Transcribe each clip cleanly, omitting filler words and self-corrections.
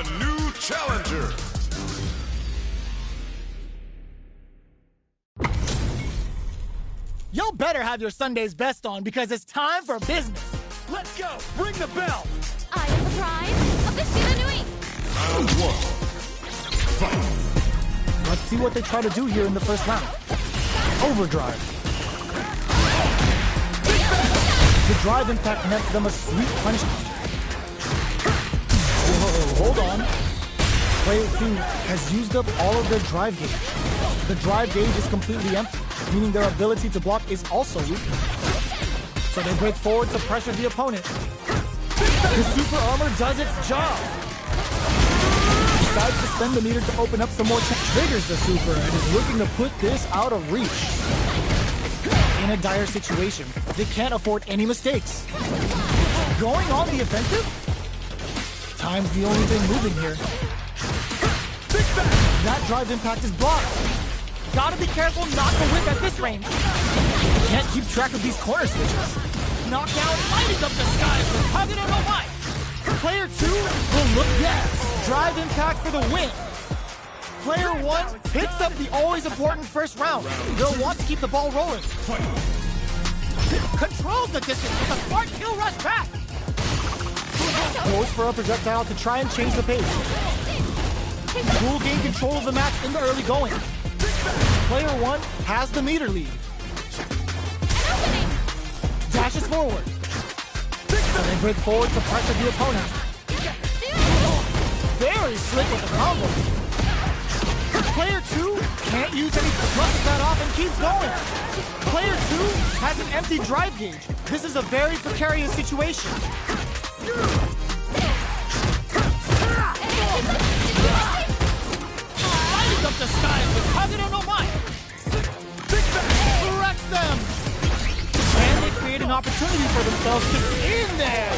the new challenger. Y'all better have your Sunday's best on because it's time for business. Let's go. Ring the bell. I am the prize of the Shiba Nui. Round one. Fight. Let's see what they try to do here in the first round. Overdrive. The drive impact nets them a sweet punishment. Whoa, hold on. Player 2 has used up all of their drive gauge. The drive gauge is completely empty, meaning their ability to block is also weak. So they break forward to pressure the opponent. The super armor does its job. Decides to spend the meter to open up some more triggers the super and is looking to put this out of reach. In a dire situation, they can't afford any mistakes. Going on the offensive? Time's the only thing moving here. That drive impact is blocked. Gotta be careful not to whip at this range. Can't keep track of these corner switches. Knockout lighting up the skies with Kagura no Mai. Player 2 will look yes. Drive impact for the win. Player 1 picks up the always important first round. They'll want to keep the ball rolling. Controls the distance with a smart kill rush back. Goes for a projectile to try and change the pace. Will gain control of the match in the early going. Player 1 has the meter lead. Dashes forward. So they break forward to pressure the opponent. Very slick with the combo. Player 2 can't use any, brushes that off and keeps going. Player 2 has an empty drive gauge. This is a very precarious situation. Lighting up the skies with Kagura no Mai. Wrecks them. And they create an opportunity for themselves to in there.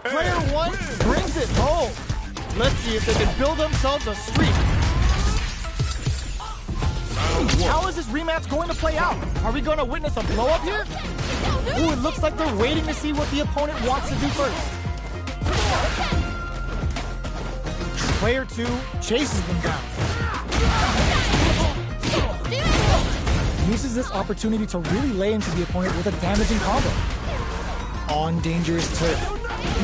Player 1 brings it home. Let's see if they can build themselves a streak. How is this rematch going to play out? Are we going to witness a blow-up here? Ooh, it looks like they're waiting to see what the opponent wants to do first. Player 2 chases them down. Uses this opportunity to really lay into the opponent with a damaging combo. On dangerous turf.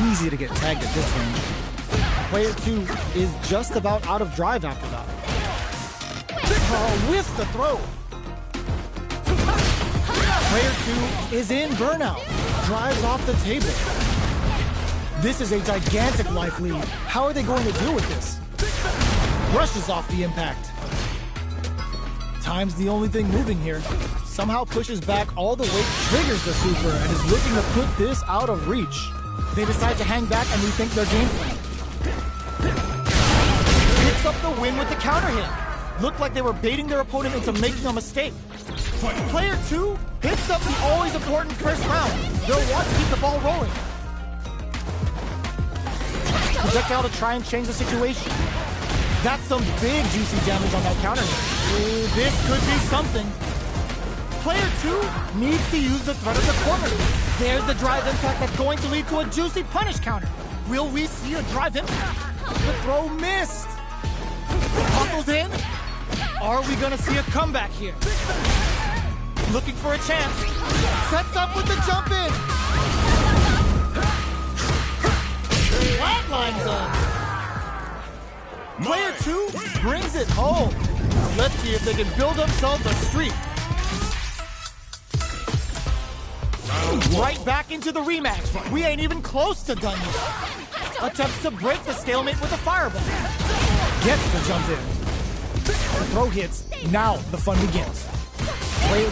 Easy to get tagged at this range. Player 2 is just about out of drive after that. Whiffs the throw. Player 2 is in burnout. Drives off the table. This is a gigantic life lead. How are they going to deal with this? Brushes off the impact. Time's the only thing moving here. Somehow pushes back all the way, triggers the super, and is looking to put this out of reach. They decide to hang back and rethink their game plan. Picks up the win with the counter hit. Looked like they were baiting their opponent into making a mistake. Player 2 picks up the always important first round. They'll want to keep the ball rolling. Projectile to try and change the situation. That's some big juicy damage on that counter hit. This could be something. Player 2 needs to use the threat of the corner. There's the drive impact that's going to lead to a juicy punish counter. Will we see a drive impact? The throw missed. Buckles in. Are we going to see a comeback here? Looking for a chance. Sets up with the jump in. Flatlines them. Player 2 brings it home. Let's see if they can build themselves a streak. Right back into the rematch. We ain't even close to done yet. Attempts to break the stalemate with a fireball. Gets the jump in. The throw hits. Now the fun begins. Player 2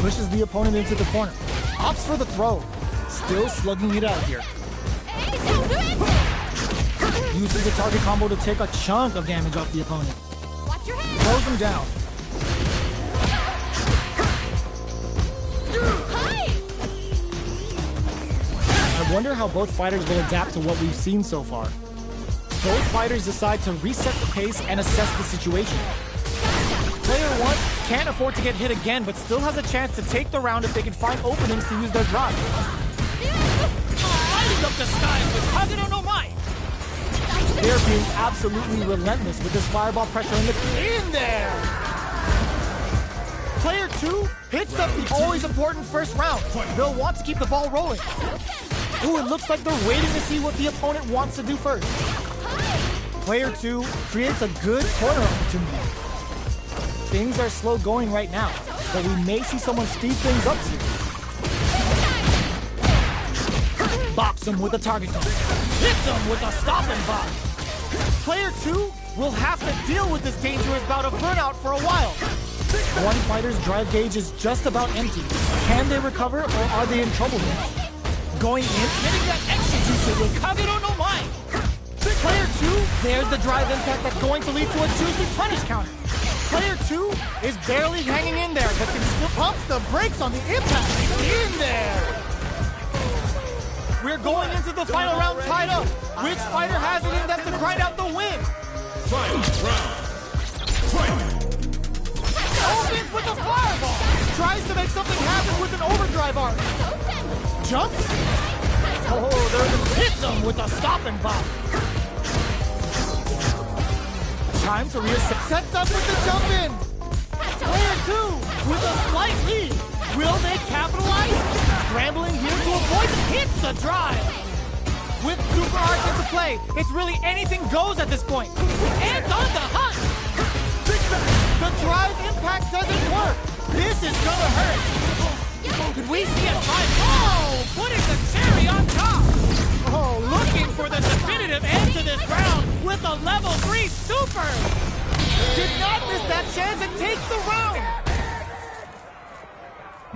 pushes the opponent into the corner. Opts for the throw. Still slugging it out here. Uses the target combo to take a chunk of damage off the opponent. Throws him down. I wonder how both fighters will adapt to what we've seen so far. Both fighters decide to reset the pace and assess the situation. Player 1 can't afford to get hit again, but still has a chance to take the round if they can find openings to use their drive. lift up the skies with Kagero no Mai. They're being absolutely relentless with this fireball pressure in there. Player 2 hits up the always important first round. They'll want to keep the ball rolling. Ooh, it looks like they're waiting to see what the opponent wants to do first. Player 2 creates a good corner opportunity. Things are slow going right now, but we may see someone speed things up here. Bops him with a target gun. Hits him with a stopping bop. Player 2 will have to deal with this dangerous bout of burnout for a while. One fighter's drive gauge is just about empty. Can they recover, or are they in trouble now? Going in, Getting that extra juice with Kagero no Mai. Player 2, there's the drive impact that's going to lead to a juicy punish counter. Player 2 is barely hanging in there, but can still pumps the brakes on the impact. In there! We're going into the final round tied up. Which fighter has it in them to grind out the win? Final round. Fight. Opens with a fireball. Tries to make something happen with an overdrive arc. Jumps. Oh, there hits him with a stopping bop. Time to reassess. Sets up with the jump in. Player 2 with a slight lead. Will they capitalize? Scrambling here to avoid the hits the drive. With super arcs into play, it's really anything goes at this point. And on the hunt. The drive impact doesn't work. This is gonna hurt. Could we see a fight? Oh, putting the cherry on top. Oh, Looking for the definitive end to this round with a level 3 super. did not miss that chance and takes the round.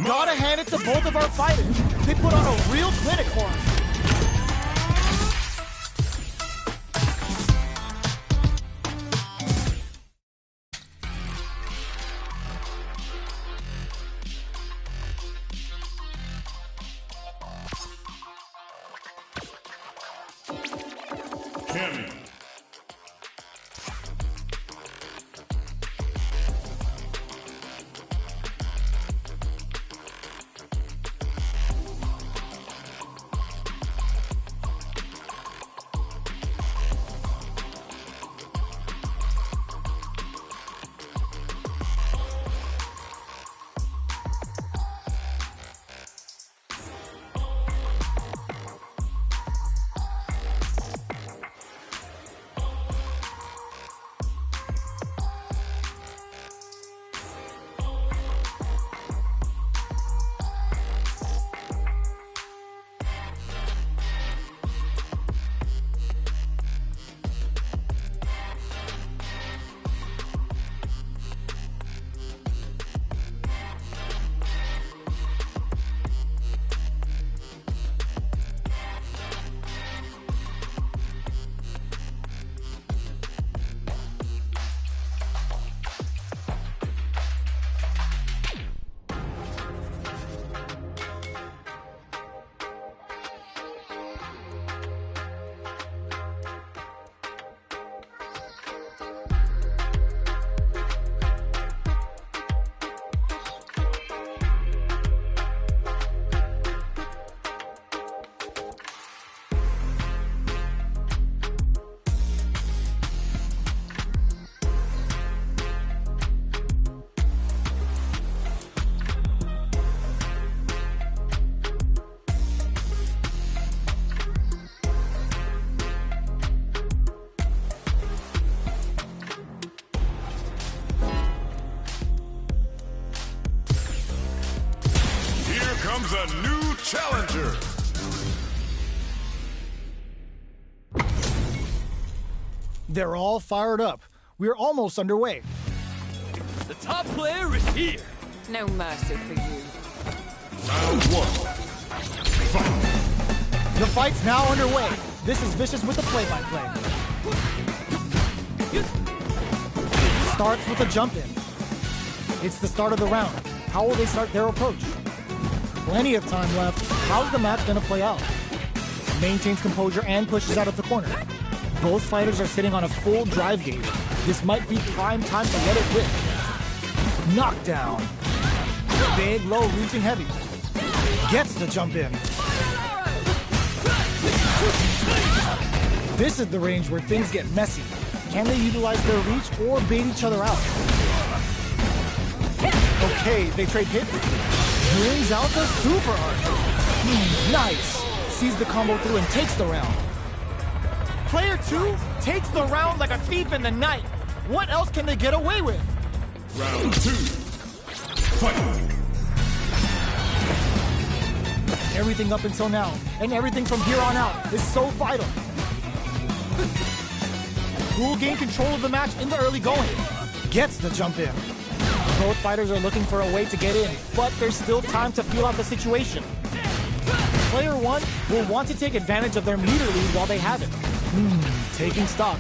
Gotta hand it to both of our fighters. They put on a real clinic for us. Cammy. Comes a new challenger. They're all fired up. We're almost underway. The top player is here. No mercy for you. Round 1. Fight. The fight's now underway. This is Vicious with the play-by-play. Starts with a jump in. It's the start of the round. How will they start their approach? Plenty of time left. How's the match gonna play out? Maintains composure and pushes out of the corner. Both fighters are sitting on a full drive gauge. This might be prime time to let it rip. Knockdown. Big, low, reaching heavy. Gets the jump in. This is the range where things get messy. Can they utilize their reach or bait each other out? Okay, they trade hits. Brings out the super art. Nice. Sees the combo through and takes the round. Player 2 takes the round like a thief in the night. What else can they get away with? Round 2. Fight! Everything up until now, and everything from here on out, is so vital. Who will gain control of the match in the early going? Gets the jump in. Both fighters are looking for a way to get in, but there's still time to feel out the situation. Player 1 will want to take advantage of their meter lead while they have it. Taking stock.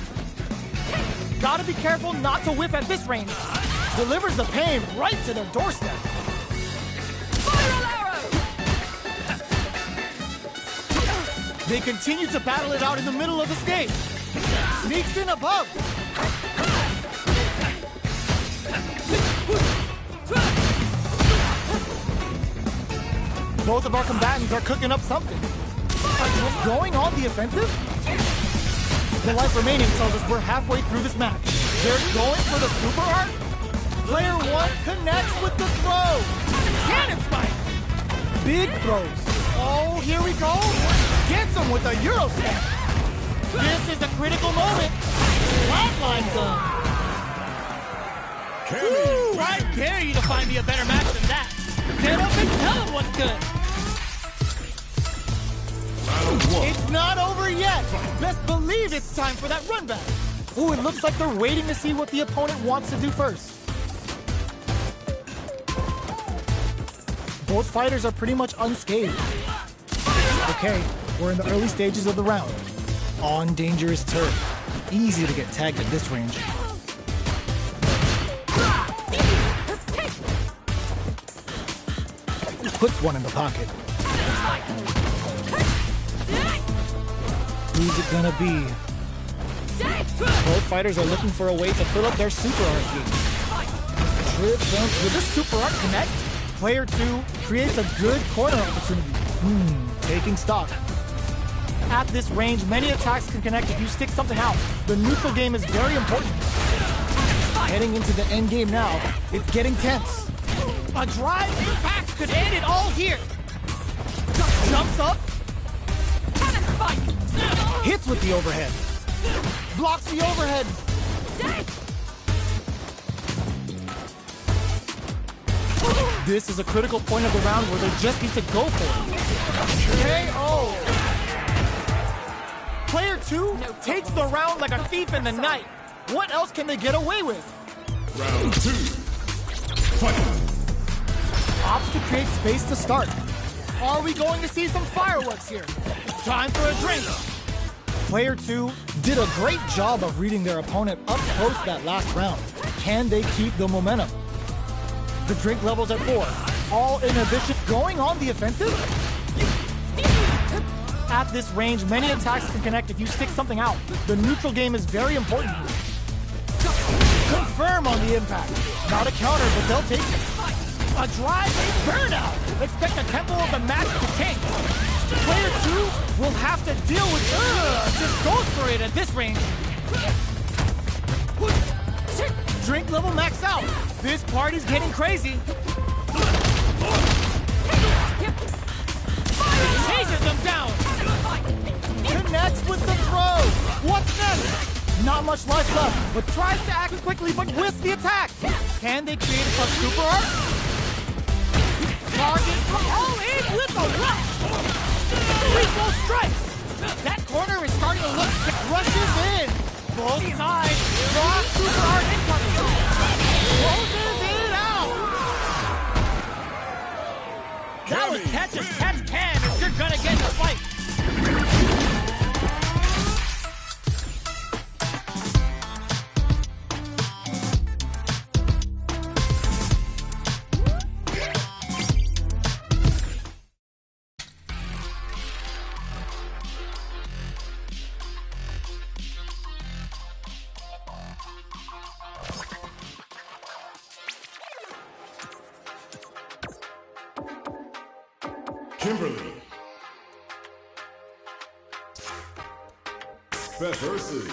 Gotta be careful not to whiff at this range. Delivers the pain right to their doorstep. They continue to battle it out in the middle of the stage. Sneaks in above. Both of our combatants are cooking up something. Going on the offensive? The life remaining tells us we're halfway through this match. They're going for the super art. Player 1 connects with the throw. Cannon spike. Big throws. Oh, here we go. Gets him with a Euro step. This is a critical moment. Flatline zone. Woo, I dare you to find me a better match than that. Get up and tell him what's good. Round 1. It's not over yet. Best believe it's time for that run back. Ooh, it looks like they're waiting to see what the opponent wants to do first. Both fighters are pretty much unscathed. Okay, we're in the early stages of the round. On dangerous turf. Easy to get tagged at this range. Puts one in the pocket. Who's it gonna be? Both fighters are looking for a way to fill up their super art gauge. Trip jumps with a super art connect. Player 2 creates a good corner opportunity. Taking stock. At this range, many attacks can connect if you stick something out. The neutral game is very important. Heading into the end game now, it's getting tense. A drive impact could end it all here. Jumps up. Hits with the overhead. Blocks the overhead. This is a critical point of the round where they just need to go for it. KO! Player 2 takes the round like a thief in the night. What else can they get away with? Round 2. Fight! Opts to create space to start. Are we going to see some fireworks here? Time for a drink. Player 2 did a great job of reading their opponent up close that last round. Can they keep the momentum? The drink level's at 4. All inhibition going on the offensive? At this range, many attacks can connect if you stick something out. The neutral game is very important. Confirm on the impact. Not a counter, but they'll take it. A drive, a burnout. Expect the tempo of the match to change. Player 2 will have to deal with just goes for it at this range. Drink level max out. This party's getting crazy. Chases them down. Connects with the throw. What's next? Not much life left, but tries to act quickly but whiffs the attack. Can they create a super art? Target all in with a rush. Lethal strikes. That corner is starting to look. Rushes in. Both sides. Raw super art incoming. Closes it out. That was catch as catch can if you're gonna get in a fight. Kimberly. versus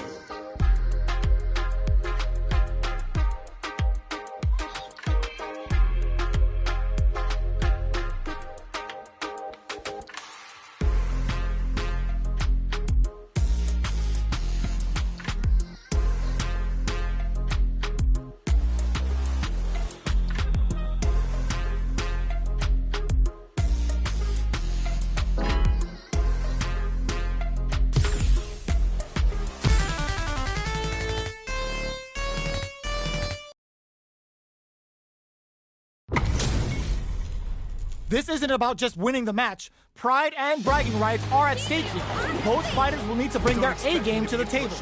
This isn't about just winning the match. Pride and bragging rights are at stake here. Both fighters will need to bring their A game to the table.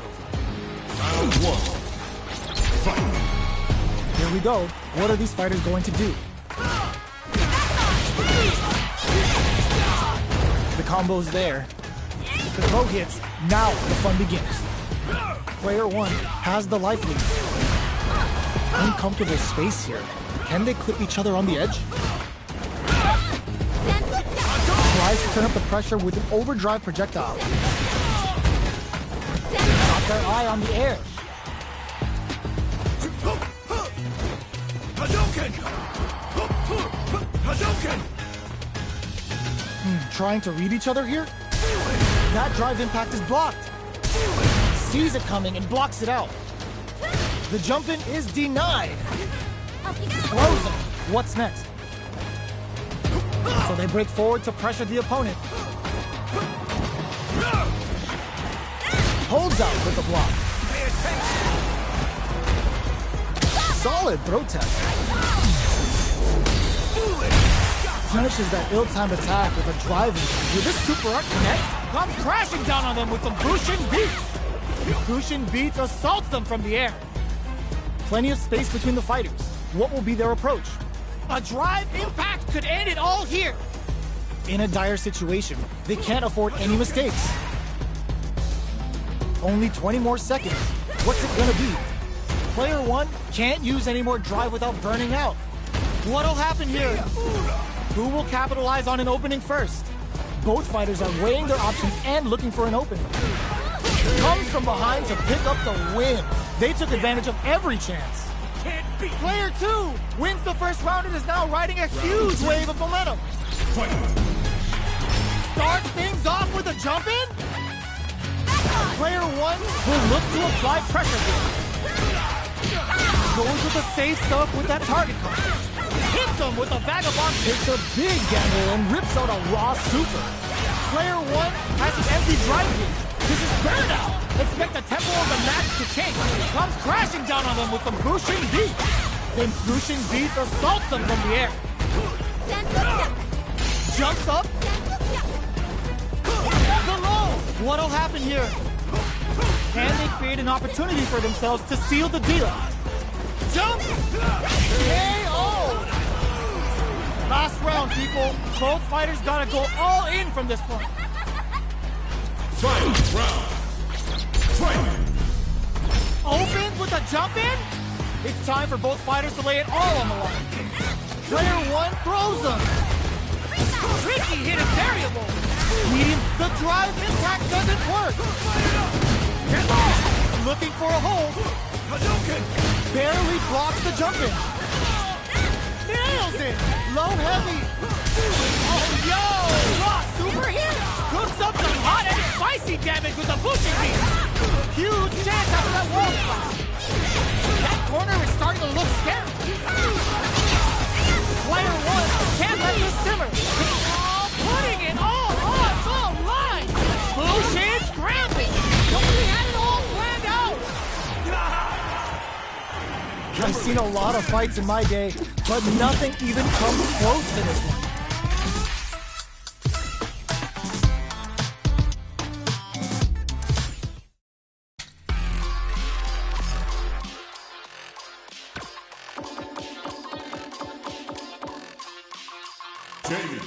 round one. Fight. Here we go. What are these fighters going to do? The combo's there. The throw hits. Now the fun begins. Player one has the life lead. Uncomfortable space here. Can they clip each other on the edge? Tries to turn up the pressure with an overdrive projectile. Got their eye on the air. Hadouken! Hadouken! Trying to read each other here? That drive impact is blocked. Sees it coming and blocks it out. The jump in is denied. Throws him. What's next? So they break forward to pressure the opponent. Holds out with the block. Solid throw test. Finishes that ill-timed attack with a driving. Will this super art connect? Comes crashing down on them with some Bushin beats. Bushin beats assaults them from the air. Plenty of space between the fighters. What will be their approach? A drive impact could end it all here. In a dire situation, they can't afford any mistakes. Only 20 more seconds. What's it gonna be? Player one can't use any more drive without burning out. What'll happen here? Who will capitalize on an opening first? Both fighters are weighing their options and looking for an opening. Comes from behind to pick up the win. They took advantage of every chance. Player two wins the first round and is now riding a huge wave of momentum. Fight. Start things off with a jump in? Player one will look to apply pressure here. Goes with the safe stuff with that target punch. Hits him with a vagabond. Takes a big gamble and rips out a raw super. Player one has an empty drive here. This is burnout. Expect the tempo of the match to change. Comes crashing down on them with some Bushin beats. Then Bushin beats assaults them from the air. Jumps up. The low. What'll happen here? Can they create an opportunity for themselves to seal the deal? Jump! KO! Last round, people. Both fighters gotta go all in from this point. Final round. Fight. Opens with a jump in? It's time for both fighters to lay it all on the line. Player one throws them. Tricky hit is variable. Medium, the drive impact doesn't work. Looking for a hold. Hadouken! Barely blocks the jump in. Nails it. Low heavy. Oh, yo! Raw super hit! Cooks up some hot and spicy damage with a Bushin beat. Huge chance after that wall splash. That corner is starting to look scary. Player one can't let this simmer. Putting it all on the line. Bushin scrambling. Nobody had it all planned out. I've seen a lot of fights in my day, but nothing even comes close to this one. Jamie.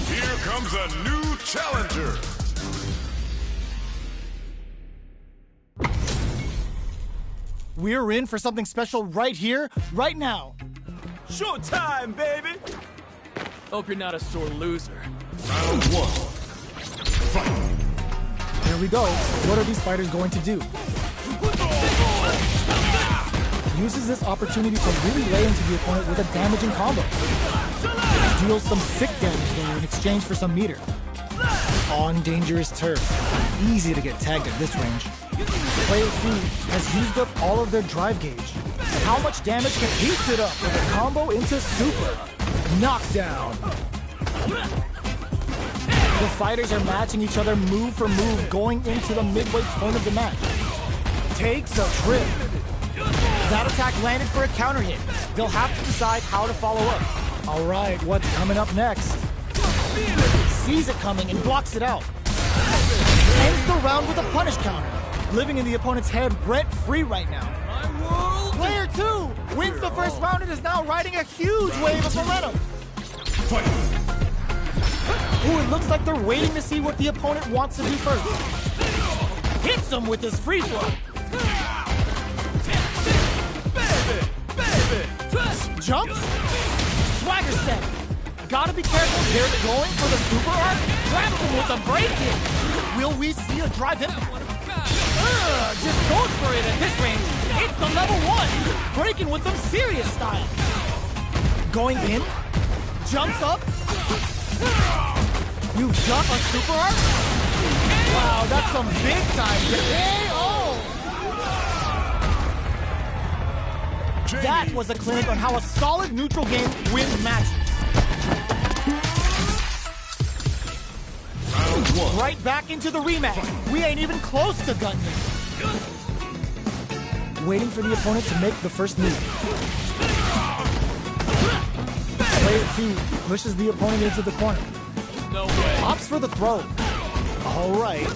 Here comes a new challenger. We're in for something special right here, right now. Showtime, baby! Hope you're not a sore loser. Round one. Fight. Here we go. What are these fighters going to do? Uses this opportunity to really lay into the opponent with a damaging combo. Deals some sick damage there in exchange for some meter. On dangerous turf. Easy to get tagged at this range. Player 2 has used up all of their drive gauge. How much damage can he sit up with a combo into super? Knockdown. The fighters are matching each other move for move going into the midway point of the match. Takes a trip. That attack landed for a counter hit. They'll have to decide how to follow up. All right, what's coming up next? Sees it coming and blocks it out. Ends the round with a punish counter. Living in the opponent's head rent-free right now. Player 2 wins the first round and is now riding a huge wave of momentum. Fight. Ooh, it looks like they're waiting to see what the opponent wants to do first. Hits him with his free throw. Jumps. Swagger step. Gotta be careful. They're going for the super arc. Grabs him with a break in. Will we see a drive hit? Just goes for it at this range. It's the level 1. Breaking with some serious style. Going in. Jumps up. You got a super arc? Wow, that's some big time KO! That was a clinic on how a solid neutral game wins matches. Round one. Right back into the rematch. We ain't even close to gun yet. Waiting for the opponent to make the first move. Player 2 pushes the opponent into the corner. No way. Opts for the throw. All right.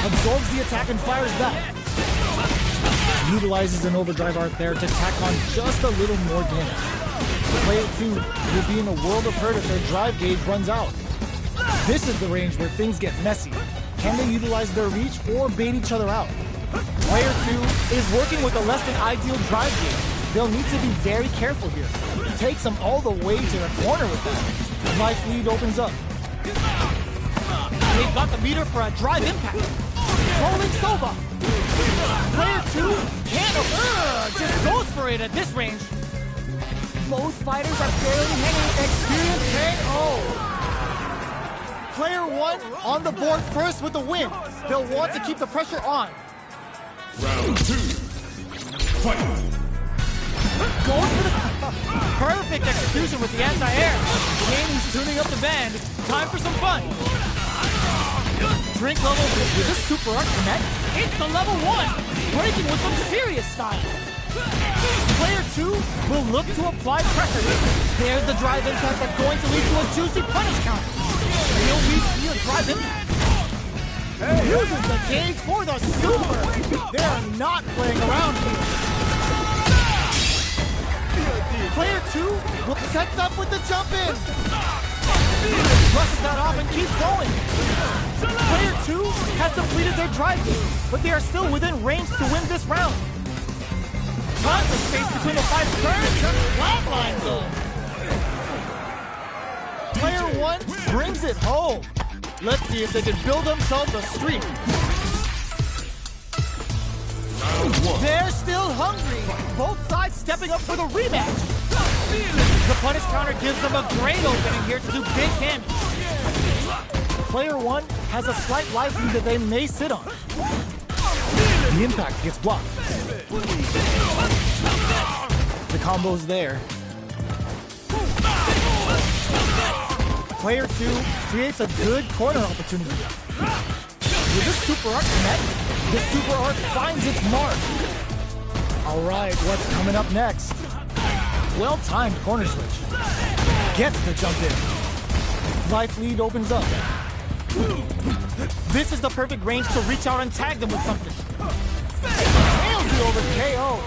Absorbs the attack and fires back. Utilizes an overdrive arc there to tack on just a little more damage. Player 2 will be in a world of hurt if their drive gauge runs out. This is the range where things get messy. Can they utilize their reach or bait each other out? Player 2 is working with a less than ideal drive gauge. They'll need to be very careful here. Takes them all the way to the corner with that. Life lead opens up. They've got the meter for a drive impact. Rolling Soba. Player 2 can't just goes for it at this range. Both fighters are barely hanging experience KO. Player 1 on the board first with the win. They'll want to keep the pressure on. Round 2. Fight. Goes for the perfect execution with the anti-air. Jamie's tuning up the band. Time for some fun. Drink level with this super arc connect. It's the level 1. Breaking with some serious style. Player 2 will look to apply pressure. There's the drive impact that's going to lead to a juicy punish counter. Will we see a drive impact? Uses the gauge for the super. They're not playing around here. Player 2 will set up with the jump in. Brushes that off and keeps going. Player 2 has completed their drive game, but they are still within range to win this round. Tons of space between the five turns and flatline zone. Player 1 brings it home. Let's see if they can build themselves a streak. They're still hungry. Both sides stepping up for the rematch. The punish counter gives them a great opening here to do big damage. Player 1 has a slight life lead that they may sit on. The impact gets blocked. The combo's there. Player 2 creates a good corner opportunity. With this super arc connect, the super arc finds its mark. All right, what's coming up next? Well-timed corner switch. Gets the jump in. Life lead opens up. This is the perfect range to reach out and tag them with something. Nails the over KO.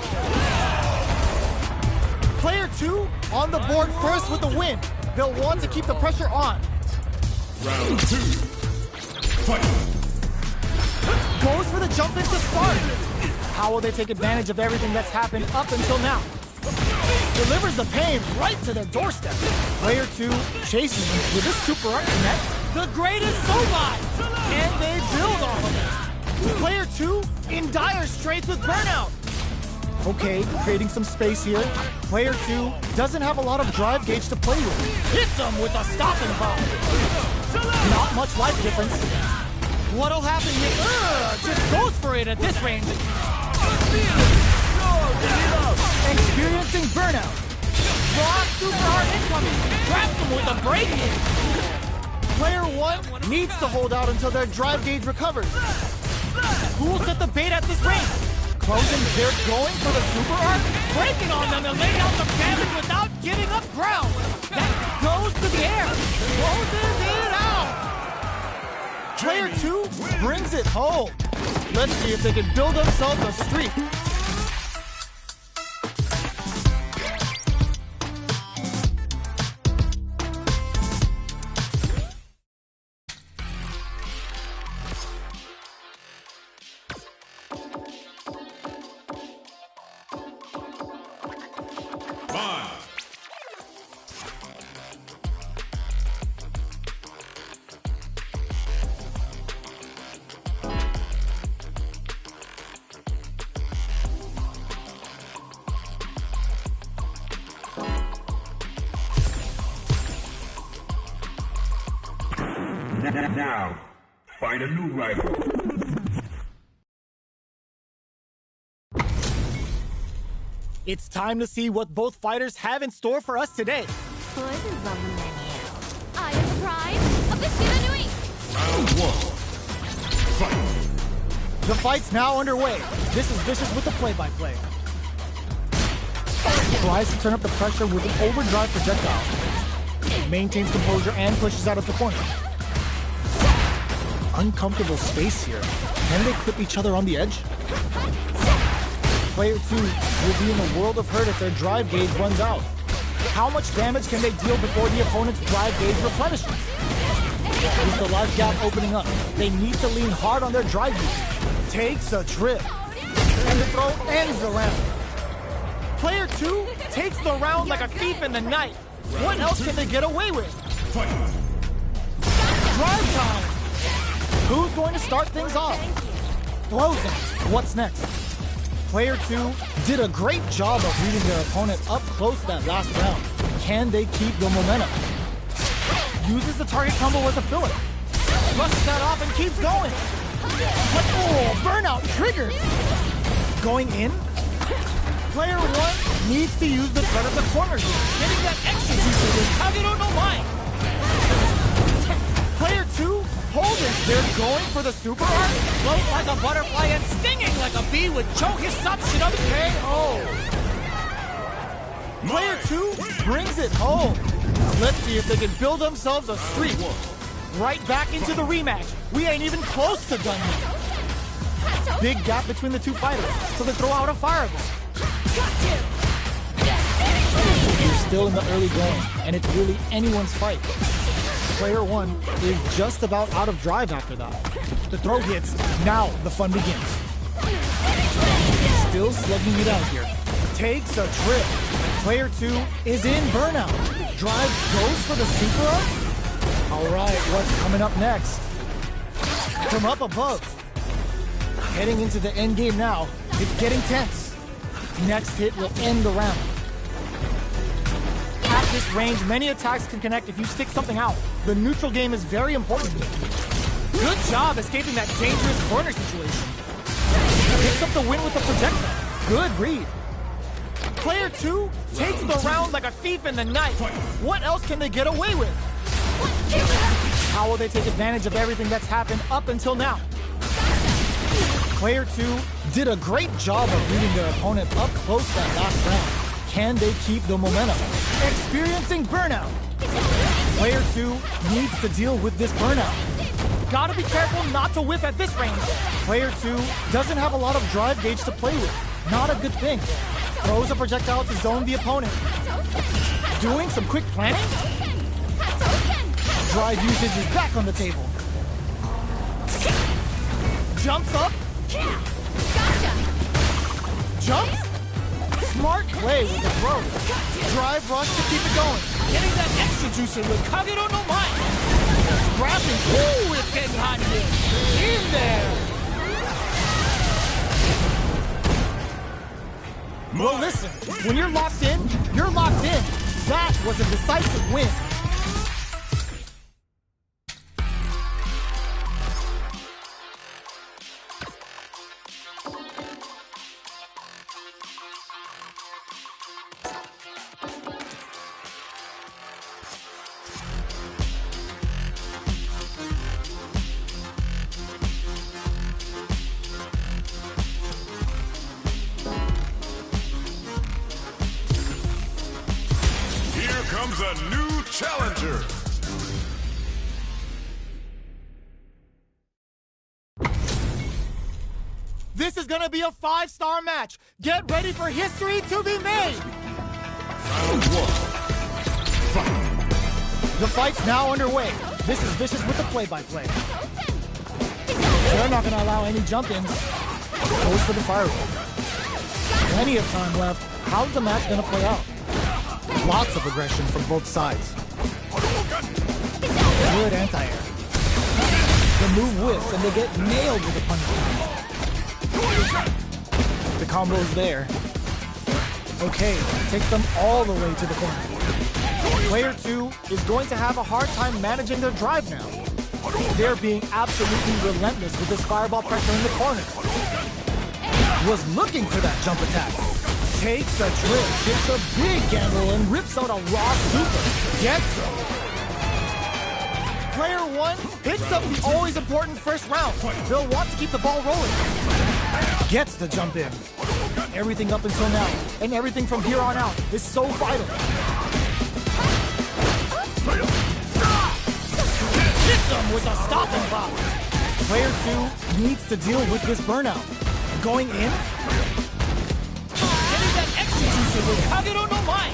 Player 2 on the board first with the win. They'll want to keep the pressure on. Round 2. Fight. Goes for the jump into start. How will they take advantage of everything that's happened up until now? Delivers the pain right to their doorstep. Player 2 chases them with a super art connect. The greatest robot! And they build off of it. Player 2 in dire straits with burnout. Okay, creating some space here. Player 2 doesn't have a lot of drive gauge to play with. Hits them with a stopping bomb. Not much life difference. What'll happen here? Just goes for it at this range. Experiencing burnout. Raw super hard incoming. Traps them with a break in. Player 1 needs to hold out until their drive gauge recovers. Who will set the bait at this range? Closing, they're going for the super art. Breaking on them and laying out some damage without giving up ground. That goes to the air. Closes it out. Player 2 brings it home. Let's see if they can build themselves a streak. Now, find a new rival. It's time to see what both fighters have in store for us today. Poison's on the menu. I am the pride of the Shiba Nui. Round 1. Fight. The fight's now underway. This is Vicious with the play-by-play. Tries to turn up the pressure with an overdrive projectile. Maintains composure and pushes out of the corner. Uncomfortable space here. Can they clip each other on the edge? Player 2 will be in a world of hurt if their drive gauge runs out. How much damage can they deal before the opponent's drive gauge replenishes? With the life gap opening up, they need to lean hard on their drive gauge. Takes a trip. And the throw ends the round. Player 2 takes the round like a thief in the night. What else can they get away with? Fight. Drive time! Who's going to start things off? Closing. What's next? Player 2 did a great job of reading their opponent up close that last round. Can they keep the momentum? Uses the target combo as a filler. Rushes that off and keeps going. But oh, burnout triggered. Going in? Player 1 needs to use the threat of the corner here. Getting that extra juice with Kagero no Mai. Player 2 holding. They're going for the super art. Float like a butterfly and stinging like a bee with Chohisatsu no KO. Player 2 brings it home. Let's see if they can build themselves a streak. Right back into the rematch. We ain't even close to done yet. Big gap between the two fighters, so they throw out a fireball. We're still in the early going, and it's really anyone's fight. Player 1 is just about out of drive after that. The throw hits. Now the fun begins. Still slugging it out here. Takes a trip. Player 2 is in burnout. Drive goes for the super art. All right, what's coming up next? From up above. Heading into the end game now. It's getting tense. Next hit will end the round. At this range, many attacks can connect if you stick something out. The neutral game is very important. Good job escaping that dangerous corner situation. Picks up the win with the projectile. Good read. Player 2 takes the round like a thief in the night. What else can they get away with? How will they take advantage of everything that's happened up until now? Player 2 did a great job of reading their opponent up close that last round. Can they keep the momentum? Experiencing burnout. Player 2 needs to deal with this burnout. Gotta be careful not to whiff at this range. Player 2 doesn't have a lot of drive gauge to play with. Not a good thing. Throws a projectile to zone the opponent. Doing some quick planning? drive usage is back on the table. Jumps up. Gotcha! Jumps. Smart play with the throw. Drive rush to keep it going. Getting that extra juicer with Kagero no Mai. Scrapping. Ooh, it's getting hot in here. In there. Well, listen. When you're locked in, you're locked in. That was a decisive win. Here comes a new challenger. This is gonna be a 5-star match. Get ready for history to be made. Round 1. Fight. The fight's now underway. This is Vicious with the play-by-play. They're not gonna allow any jump-ins. Goes for the fireball. Plenty of time left. How's the match gonna play out? Lots of aggression from both sides. Good anti-air. The move whiffs and they get nailed with the punishment. The combo's there. Okay, takes them all the way to the corner. Player 2 is going to have a hard time managing their drive now. They're being absolutely relentless with this fireball pressure in the corner. Was looking for that jump attack. Takes a trip, gets a big gamble, and rips out a raw super. Gets him. Player 1 picks up the always important first round. They'll want to keep the ball rolling. Gets the jump in. Everything up until now, and everything from here on out, is so vital. Hits him with a stopping block. Player 2 needs to deal with this burnout. Going in. Getting that extra juicer with Kagero no Mai.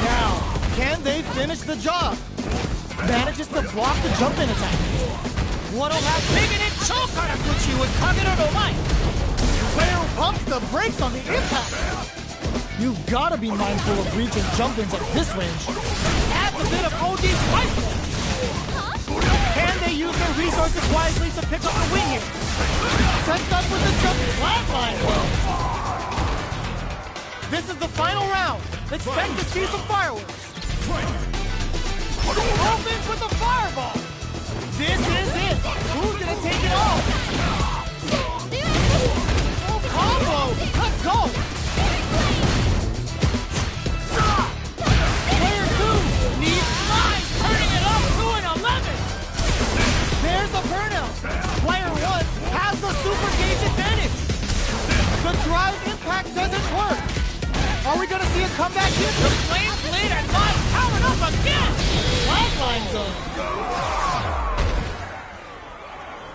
Now, can they finish the job? Manages to block the jump-in attack. What'll have bigoted Chokaraguchi with Kagero no Mai. Player pumps the brakes on the impact. You've got to be mindful of reaching jump-ins at this range. Adds a bit of OD spice. Can they use their resources wisely to pick up the win here? Sets up with the jump flatline. This is the final round. Expect to see some fireworks. Opens with a fireball. This is it. Who's gonna take it all? Oh, combo. Let's go. Player 2 needs Mai turning it up to an 11. There's a burnout. Player 1 has the super gauge advantage. The drive impact doesn't work. Are we gonna see a comeback here? The flame blade are not powered up again. Flatline zone.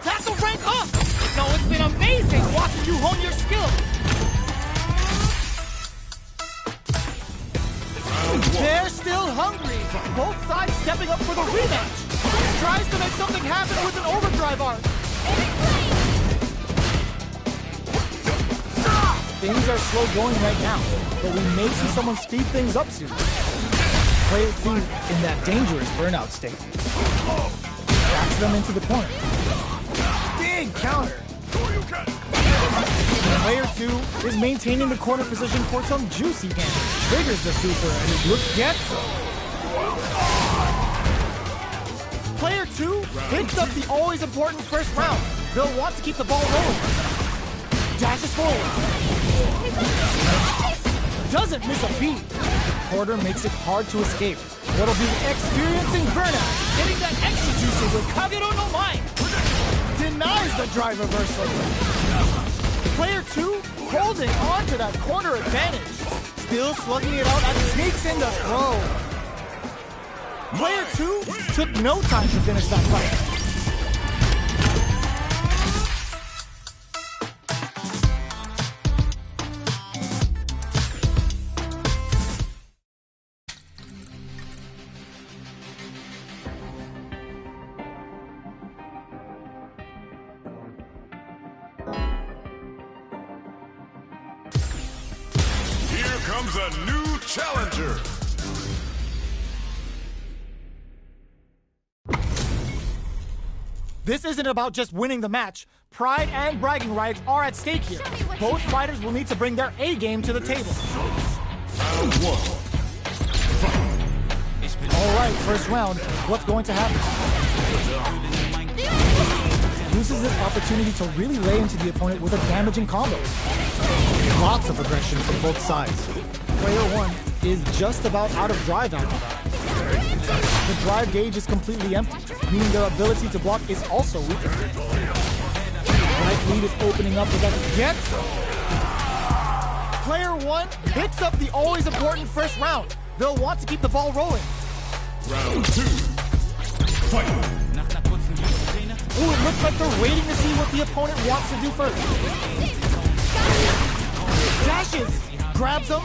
Tackle rank up. No, it's been amazing watching you hone your skills. They're still hungry. Both sides stepping up for the rematch. Tries to make something happen with an overdrive arc. Things are slow going right now, but we may see someone speed things up soon. Player 2 in that dangerous burnout state. Backs them into the corner. Big counter. Player 2 is maintaining the corner position for some juicy damage. Triggers the super and his look gets him. Player 2 picks up the always important first round. They'll want to keep the ball rolling. Dashes forward. Doesn't miss a beat. The quarter makes it hard to escape. What'll be experiencing burnout. Getting that extra juicer with Kagero no Mai. Denies the drive reversal. Player 2 holding on to that corner advantage. Still slugging it out and sneaks in the throw. Player 2 took no time to finish that fight. comes a new challenger. This isn't about just winning the match. Pride and bragging rights are at stake here. Both fighters will need to bring their A game to the table. Round one. All right, first round. What's going to happen? Uses this opportunity to really lay into the opponent with a damaging combo. Lots of aggression from both sides. Player one is just about out of drive after that. The drive gauge is completely empty, meaning their ability to block is also weaker. Right lead is opening up as it gets. Player one picks up the always important first round. They'll want to keep the ball rolling. Round two. Fight. Ooh, it looks like they're waiting to see what the opponent wants to do first. Dashes, grabs them.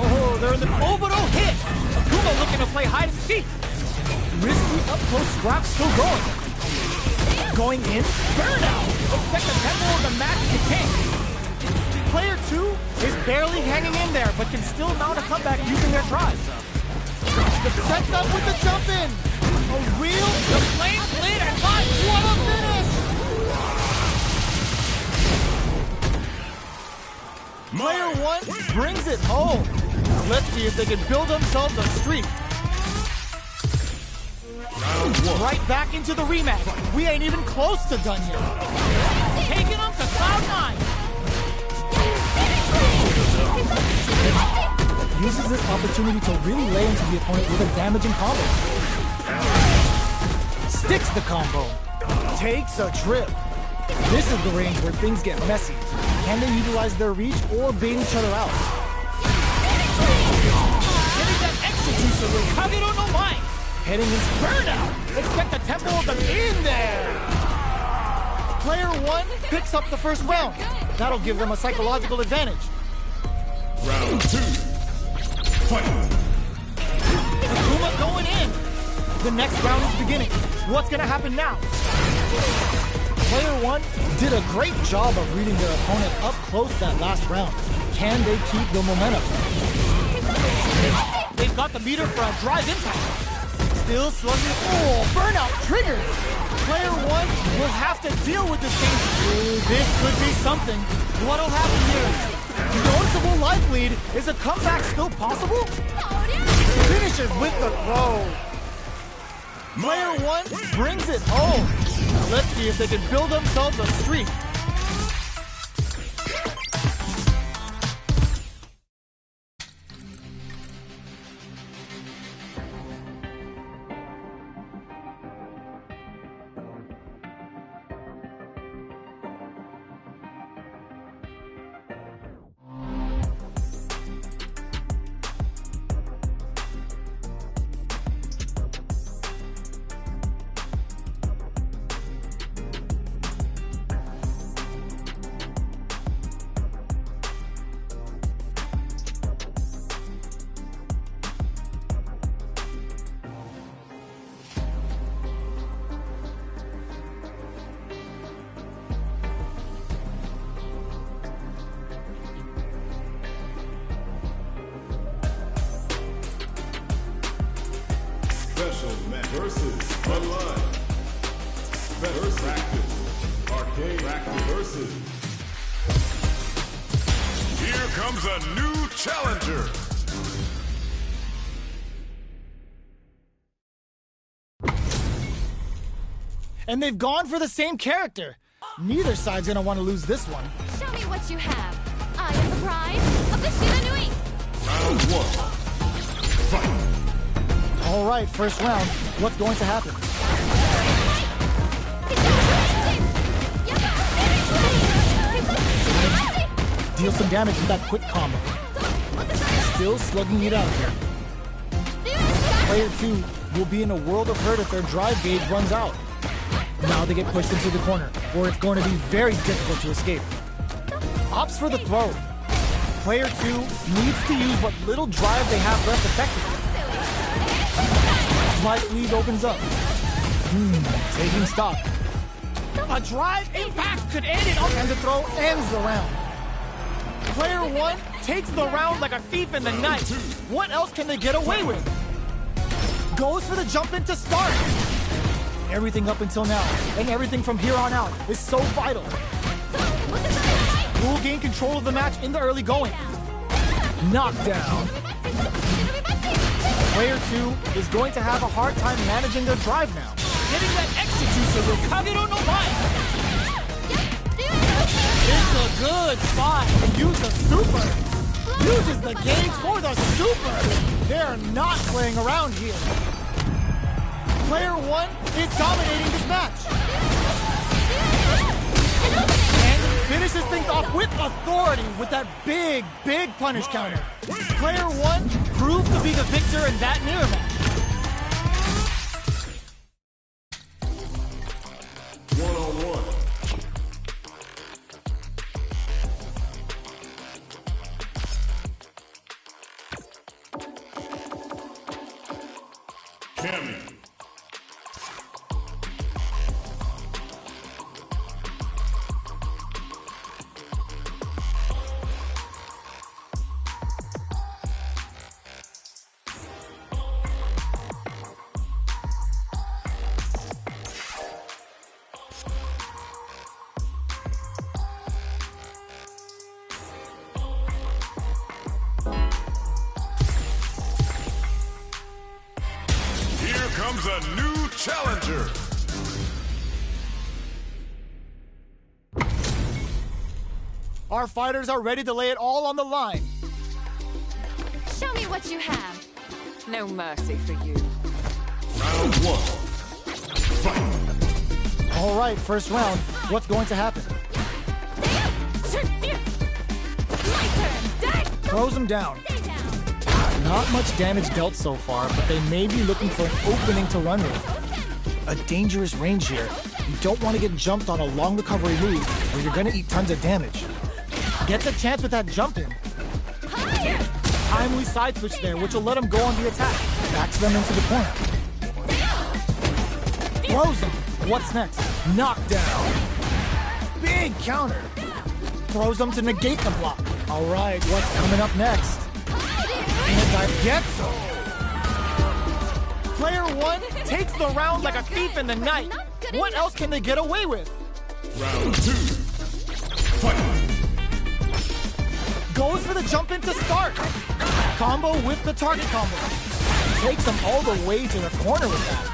Oh, they're in the oh hit. Akuma looking to play hide and seek. Risky up close scrap still going. Going in, burnout. Expect the tempo of the match to change. Player two is barely hanging in there, but can still mount a comeback using their drive. The sets up with the jump in. A real, The flame lit and got what a finish! Player one brings it home. Let's see if they can build themselves a streak. Round one. Right back into the rematch. We ain't even close to done yet. taking them to Cloud 9. Uses this opportunity to really lay into the opponent with a damaging combo. Sticks the combo. Takes a trip. This is the range where things get messy. Can they utilize their reach or bait each other out? Getting that execution with Kagero no Mai. Heading into burnout. Expect the tempo of them in there. Player one picks up the first round. That'll give them a psychological advantage. Round two. Fight. Akuma going in. The next round is beginning. What's gonna happen now? Player one did a great job of reading their opponent up close that last round. Can they keep the momentum? They've got the meter for a drive impact. Still slugging. Oh, burnout triggered. Player one will have to deal with this thing. This could be something. What'll happen here? Noticeable life lead. Is a comeback still possible? Finishes with the throw. Player one brings it home. Let's see if they can build themselves a streak. Special match versus online. Special practice. Arcade practice versus. Here comes a new challenger. And they've gone for the same character. Neither side's gonna want to lose this one. Show me what you have. I am the pride of the Shiranui. Round one. Fight. All right, first round. What's going to happen? Deal some damage with that quick combo. Still slugging it out here. Player two will be in a world of hurt if their drive gauge runs out. Now they get pushed into the corner, where it's going to be very difficult to escape. Opts for the throw. Player two needs to use what little drive they have left effectively. Light lead opens up. Taking stock. A drive impact could end it up. And the throw ends the round. Player 1 takes the round like a thief in the night. What else can they get away with? Goes for the jump in to start. Everything up until now, and everything from here on out, is so vital. Will gain control of the match in the early going. Knockdown. Player 2 is going to have a hard time managing their drive now. Getting that execution with Kagero no Mai. It's a good spot. Use the super. Uses the gauge for the super. They're not playing around here. Player 1 is dominating this match. And finishes things off with authority with that big punish counter. Player 1 proved to be the victor in that mirror match. 1-on-1. Cammy. Here comes a new challenger. Our fighters are ready to lay it all on the line. Show me what you have. No mercy for you. Round 1. Fight. All right, first round. What's going to happen? My turn. Throws him down. Stay down. Not much damage dealt so far, but they may be looking for an opening to run with. A dangerous range here. You don't want to get jumped on a long recovery move, or you're going to eat tons of damage. Gets a chance with that jump in. Timely side switch there, which will let him go on the attack. Backs them into the corner. Throws him. What's next? Knockdown. Big counter. Throws him to negate the block. All right, what's coming up next? Anti-Getsu. Player 1 takes the round like a thief in the night. What else can they get away with? Round 2. Fight. Goes for the jump in to start. Combo with the target combo. Takes him all the way to the corner with that.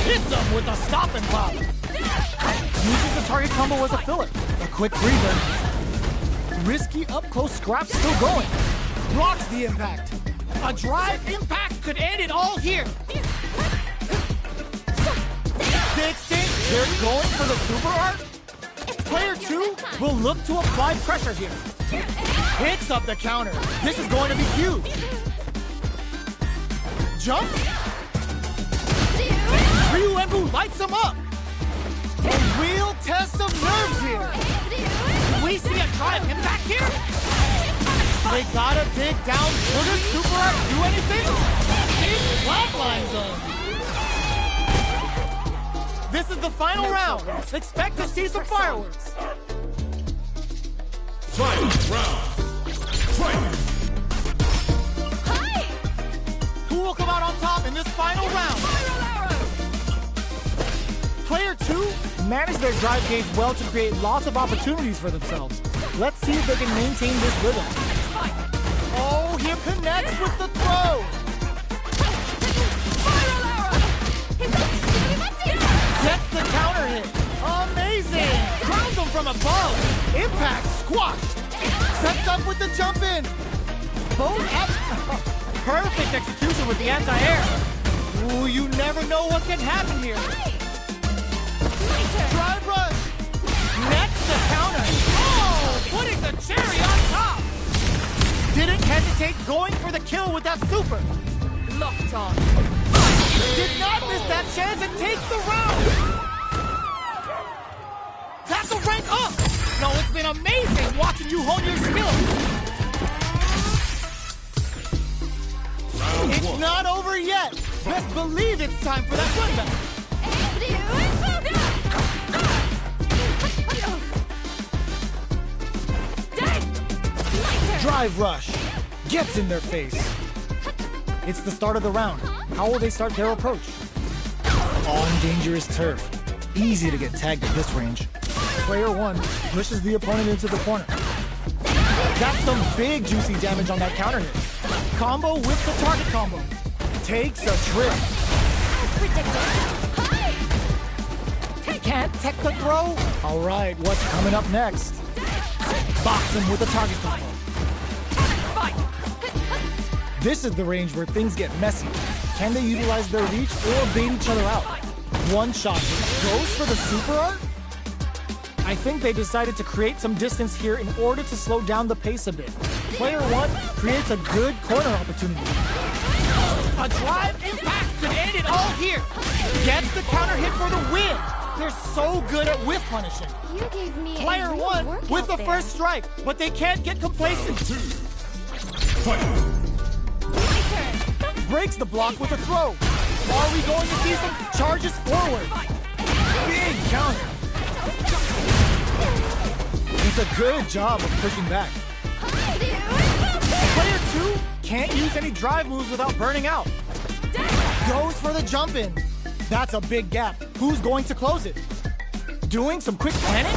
Hits him with a stop and pop. Uses the target combo as a filler. A quick breather. Risky up-close scrap still going. Blocks the impact. A drive impact could end it all here. They think they're going for the super art? Player 2 will look to apply pressure here. Hits up the counter. This is going to be huge. Jump. Ryu Embu lights him up. A real test of nerves here. We see a drive impact here. They gotta dig down. Will this super art do anything? Big flatline zone. This is the final round. Expect to see some fireworks. Final round. Fight. Who will come out on top in this final round? Player 2 managed their drive gauge well to create lots of opportunities for themselves. Let's see if they can maintain this rhythm. Oh, here connects with the throw. Gets the counter hit. Amazing. Grounds him from above. Impact squashed. Sets up with the jump in. Both up. Perfect execution with the anti-air. Ooh, you never know what can happen here. Drive rush. Next the counter. Oh, putting the cherry on top. Didn't hesitate going for the kill with that super. Locked on. Did not miss that chance and takes the round. That's a rank up. No, it's been amazing watching you hone your skills. Round It's 1. not over yet. Best believe it's time for that run back. Drive rush gets in their face. It's the start of the round. How will they start their approach? On dangerous turf. Easy to get tagged at this range. Player 1 pushes the opponent into the corner. That's some big juicy damage on that counter hit. Combo with the target combo. Takes a trip. Can't tech the throw? All right, what's coming up next? Box him with the target combo. This is the range where things get messy. Can they utilize their reach or bait each other out? One shot goes for the super art? I think they decided to create some distance here in order to slow down the pace a bit. Player 1 creates a good corner opportunity. A drive impact could end it all here. Gets the counter hit for the win. They're so good at whiff punishing. You gave me Player a real 1 workout with the there. first strike, but they can't get complacent. Fight! Breaks the block with a throw. Are we going to see some charges forward? Big counter. It's a good job of pushing back. Player 2 can't use any drive moves without burning out. Goes for the jump in. That's a big gap. Who's going to close it? Doing some quick planning?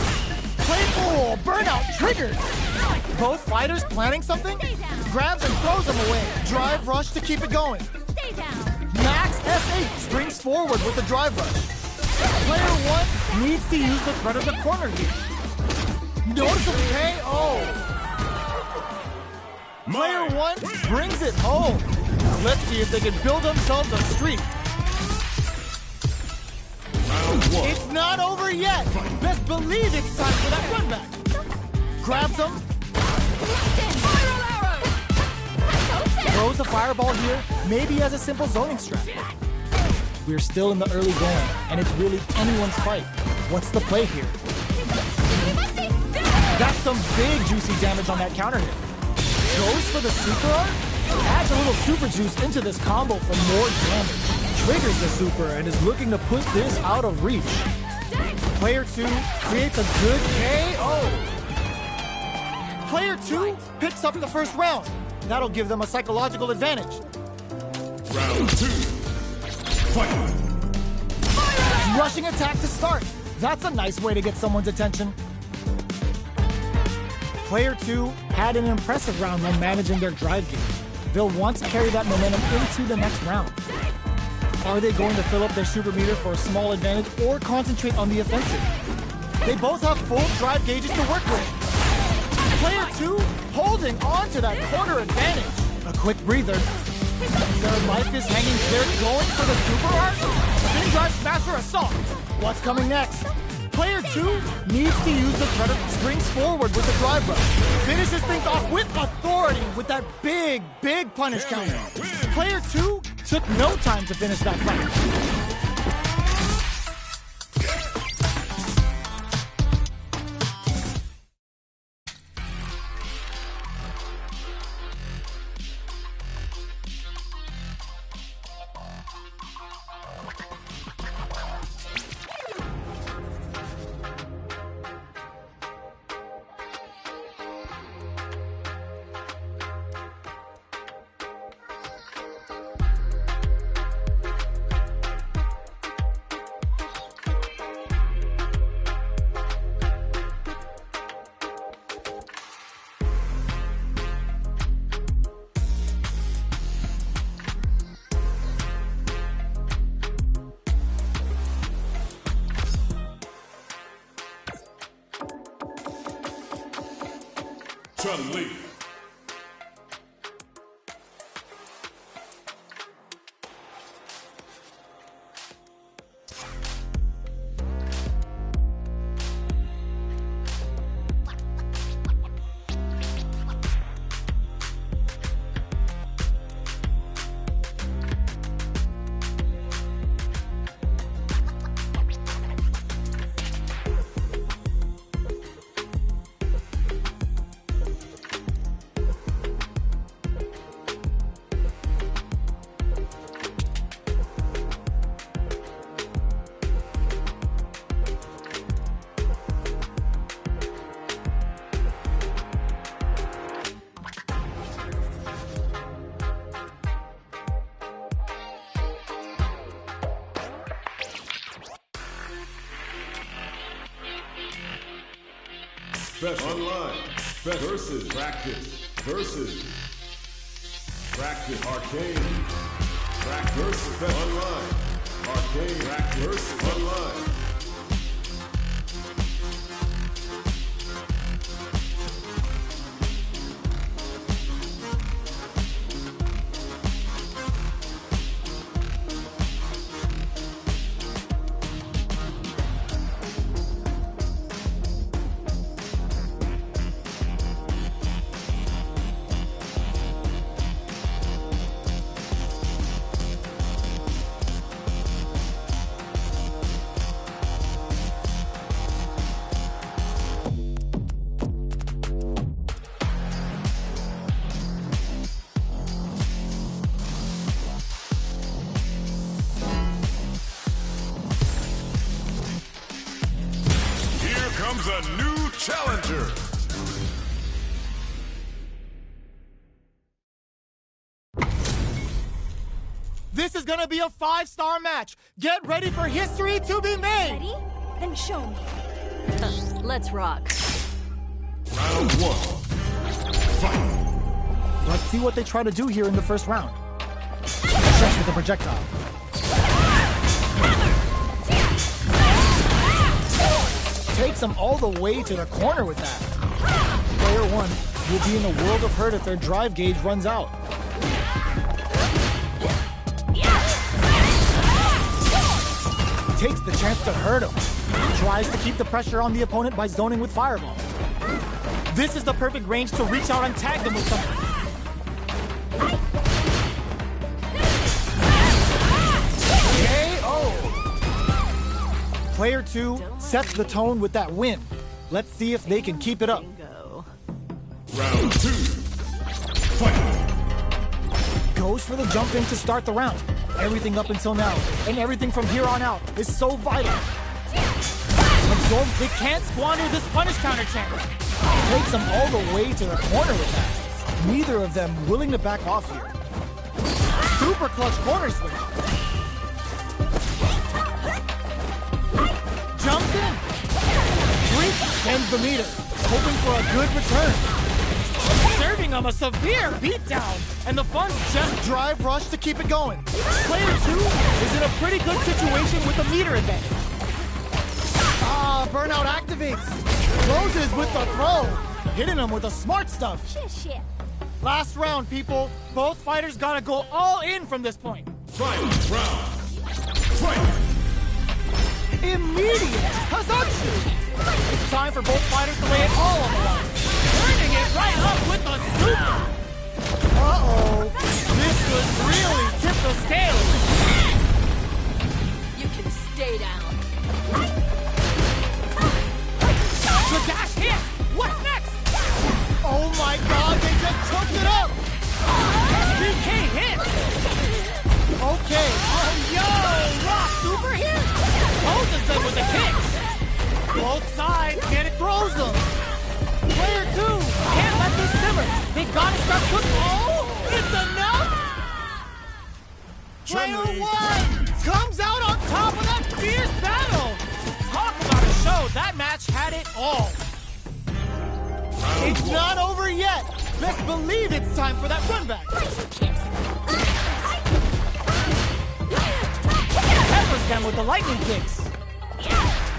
Playful burnout triggered. Both fighters planning something? Grabs and throws them away. Drive rush to keep it going. Stay down. Max S8 springs forward with the drive rush. Player 1 needs to use the threat of the corner here. Noticeable KO. Player 1 brings it home. Let's see if they can build themselves a streak. Round 1. It's not over yet. Best believe it's time for that run back. Grabs him. Throws a fireball here, maybe as a simple zoning strat. We're still in the early going, and it's really anyone's fight. What's the play here? That's some big juicy damage on that counter hit. Goes for the super art? Adds a little super juice into this combo for more damage. Triggers the super and is looking to put this out of reach. Player 2 creates a good KO. Player 2 picks up the first round. That'll give them a psychological advantage. Round 2. Fight! Rushing attack to start. That's a nice way to get someone's attention. Player 2 had an impressive round when managing their drive game. They'll want to carry that momentum into the next round. Are they going to fill up their super meter for a small advantage or concentrate on the offensive? They both have full drive gauges to work with. Player 2 holding on to that corner advantage. A quick breather. Their life is hanging. They're going for the super art. Spin drive smasher assault. What's coming next? Player 2 needs to use the threat of springs forward with the drive rush. Finishes things off with authority with that big punish counter. Player 2 took no time to finish that fight. Chun-Li. Special. Online. Versus. Practice. Versus. Practice. Arcade. Practice. Versus. Online. Arcade. Practice. Versus. Online. Comes a new challenger. This is gonna be a 5-star match. Get ready for history to be made. Ready? Then show me. Let's rock. Round 1. Fight. Let's see what they try to do here in the first round. Checks with the projectile. Takes them all the way to the corner with that. Player 1 will be in a world of hurt if their drive gauge runs out. Takes the chance to hurt him. Tries to keep the pressure on the opponent by zoning with Fireball. This is the perfect range to reach out and tag them with something. Player 2 sets the tone with that win. Let's see if they can keep it up. Round 2. Fight. Goes for the jump in to start the round. Everything up until now, and everything from here on out, is so vital. Absorbs, they can't squander this punish counter chance. Takes them all the way to the corner with that. Neither of them willing to back off here. Super clutch corner swing. Jumps in. Tends the meter, hoping for a good return. Serving them a severe beatdown, and the Fun's just drive rush to keep it going. Player 2 is in a pretty good situation with the meter advantage. Burnout activates. Closes with the throw, hitting them with the smart stuff. Shit. Last round, people. Both fighters gotta go all in from this point. Final round. Fight. Immediate Hazatsu! It's time for both fighters to lay it all on the line. Turning it right up with the super! Uh-oh. This could really tip the scales. You can stay down. The dash hit! What's next? Oh my god, they just choked it up! BK hit! Okay. Oh, yo! Rock super hit! Poses them with the kicks! Both sides, and it throws them. Player 2 can't let this simmer. They gotta start cooking. Oh, it's enough. Player 1 comes out on top of that fierce battle. Talk about a show. That match had it all. It's not over yet. Best believe it's time for that run back. Peppers them with the lightning kicks.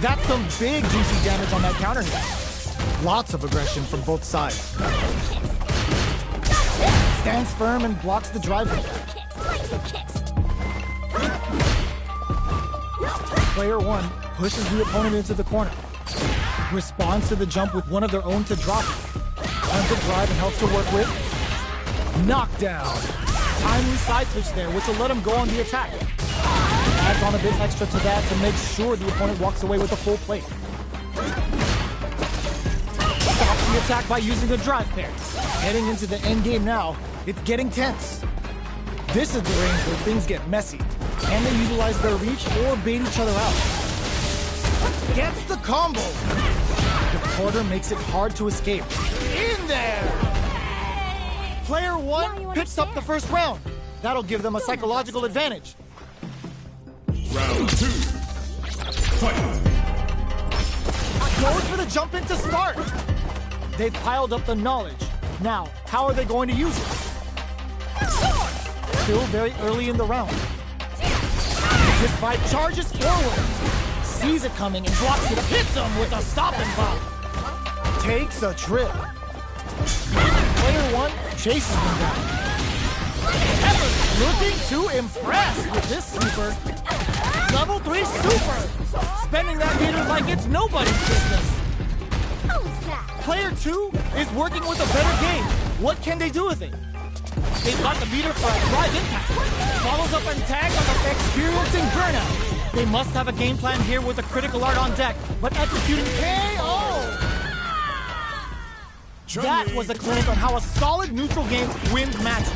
That's some big juicy damage on that counter hit. Lots of aggression from both sides. Stands firm and blocks the drive hit. Player 1 pushes the opponent into the corner. Responds to the jump with one of their own to drop it. Tons of drive and helps to work with. Knockdown. Timely side switch there, which will let him go on the attack. Adds on a bit extra to that to make sure the opponent walks away with a full plate. Stops the attack by using a drive pair. Heading into the end game now, it's getting tense. This is the range where things get messy. Can they utilize their reach or bait each other out? Gets the combo. The quarter makes it hard to escape. In there! Player 1 picks up the first round. That'll give them a psychological advantage. Round 2. Fight. Goes for the jump in to start. They've piled up the knowledge. Now, how are they going to use it? Still very early in the round. This fight charges forward. Sees it coming and blocks it. Hits him with a stop and pop. Takes a trip. Player 1 chases him down. Pepper's looking to impress with this super. Level 3 super. Spending that meter like it's nobody's business. Who's that? Player 2 is working with a better game. What can they do with it? They've got the meter for a drive impact. Follows up and tags on the experiencing burnout. They must have a game plan here with a critical art on deck, but executing KO! That was a clinic on how a solid neutral game wins matches.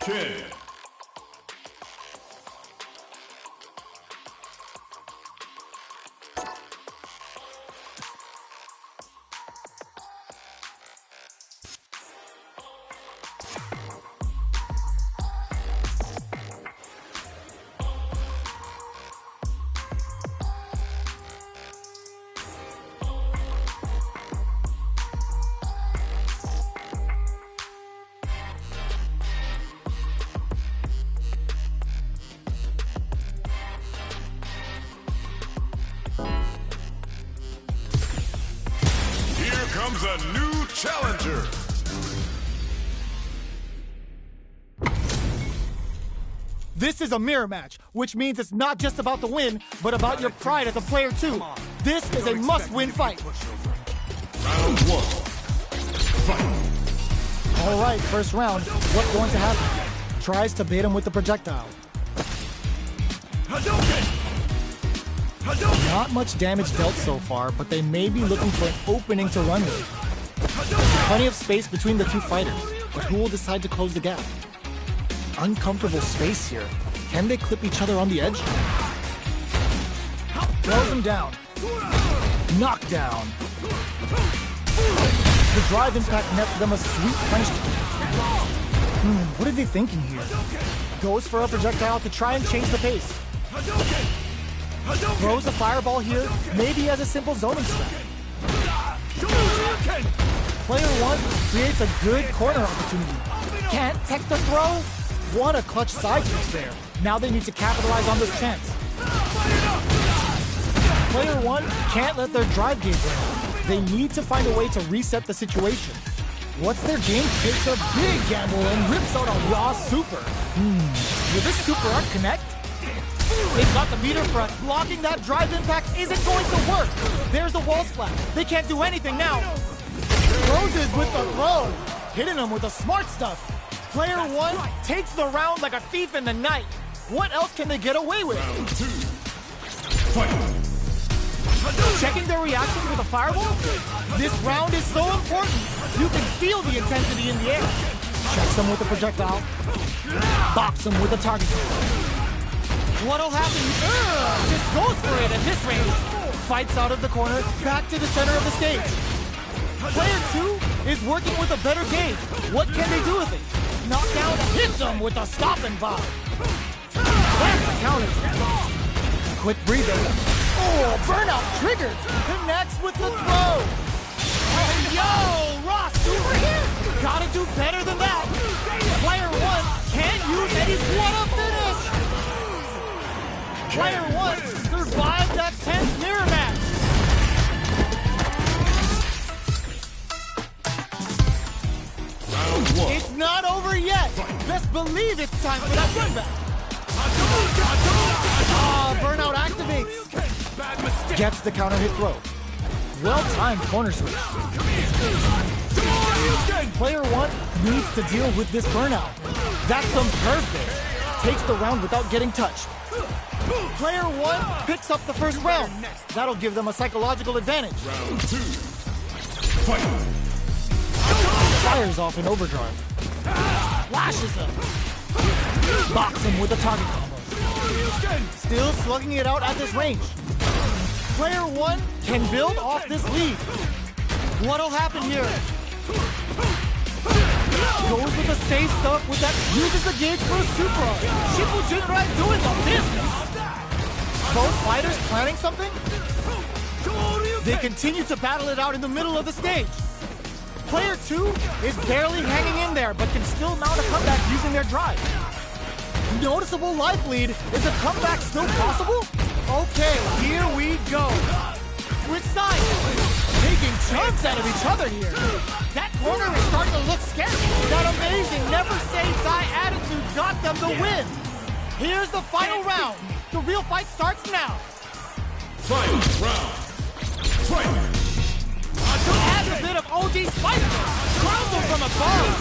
Kid. Comes a new challenger. This is a mirror match, which means it's not just about the win, but about your pride as a player too. This is a must-win fight. Round 1. Fight. All right, first round. What's going to happen? Tries to bait him with the projectile. Not much damage dealt so far, but they may be looking for an opening to run with. Plenty of space between the two fighters, but who will decide to close the gap? Uncomfortable space here. Can they clip each other on the edge? Throws him down. Knockdown. The drive impact nets them a sweet punishment. What are they thinking here? Goes for a projectile to try and change the pace. Throws a fireball here, maybe as a simple zoning strat. Player 1 creates a good corner opportunity. Can't tech the throw? What a clutch side switch there. Now they need to capitalize on this chance. Player 1 can't let their drive gauge run out. They need to find a way to reset the situation. What's their game? Takes a big gamble and rips out a raw super. Will this super art connect? They've got the meter for us. Blocking that drive impact isn't going to work. There's a wall splat. They can't do anything now. Roses with the throw. Hitting them with the smart stuff. Player 1 takes the round like a thief in the night. What else can they get away with? Round 2. Fight. Checking their reactions with a fireball? This round is so important. You can feel the intensity in the air. Checks them with a projectile. Bops them with a target. What'll happen? Just goes for it at this range. Fights out of the corner, back to the center of the stage. Player 2 is working with a better gauge. What can they do with it? Knockdown hits him with a stop and pop. That's a counter. Quick breather. Oh, burnout triggered. Connects with the throw. Oh, yo, Ross over here. Gotta do better than that. Player 1 can't use any. What a finish. Player 1 survived that tense mirror match. Round 1. It's not over yet. Best believe it's time for that run back. Burnout activates. Gets the counter hit throw. Well-timed corner switch. Player 1 needs to deal with this burnout. That's them perfect. Takes the round without getting touched. Player 1 picks up the first round. That'll give them a psychological advantage. Round 2. Fight. Fires off in overdrive. Flashes him. Box him with a target combo. Still slugging it out at this range. Player 1 can build off this lead. What'll happen here? Goes with the safe stuff with that, uses the gauge for a super. Shifu Jinrai doing the business. Both fighters planning something? They continue to battle it out in the middle of the stage. Player 2 is barely hanging in there, but can still mount a comeback using their drive. Noticeable life lead. Is a comeback still possible? Okay, here we go. Switch sides. Taking chunks out of each other here. That corner is starting to look scary. That amazing never say die attitude got them the win. Here's the final round. The real fight starts now. Final round. Fight. Adds a bit of OD spice. Crowns him from above.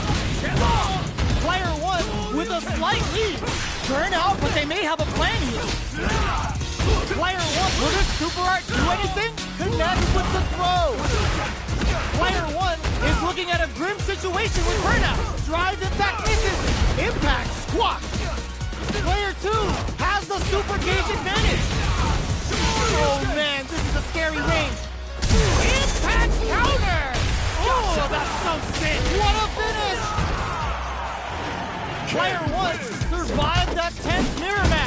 Player 1 with a slight lead. Burn out, but they may have a plan here. Player 1, will this super art do anything? Connects with the throw. Player 1 is looking at a grim situation with burnout. Drive impact misses. Impact squash. Player 2 has the super gauge advantage. Oh man, this is a scary range. Impact counter! Oh, that's so sick! What a finish! Player 1 survived that tense mirror match.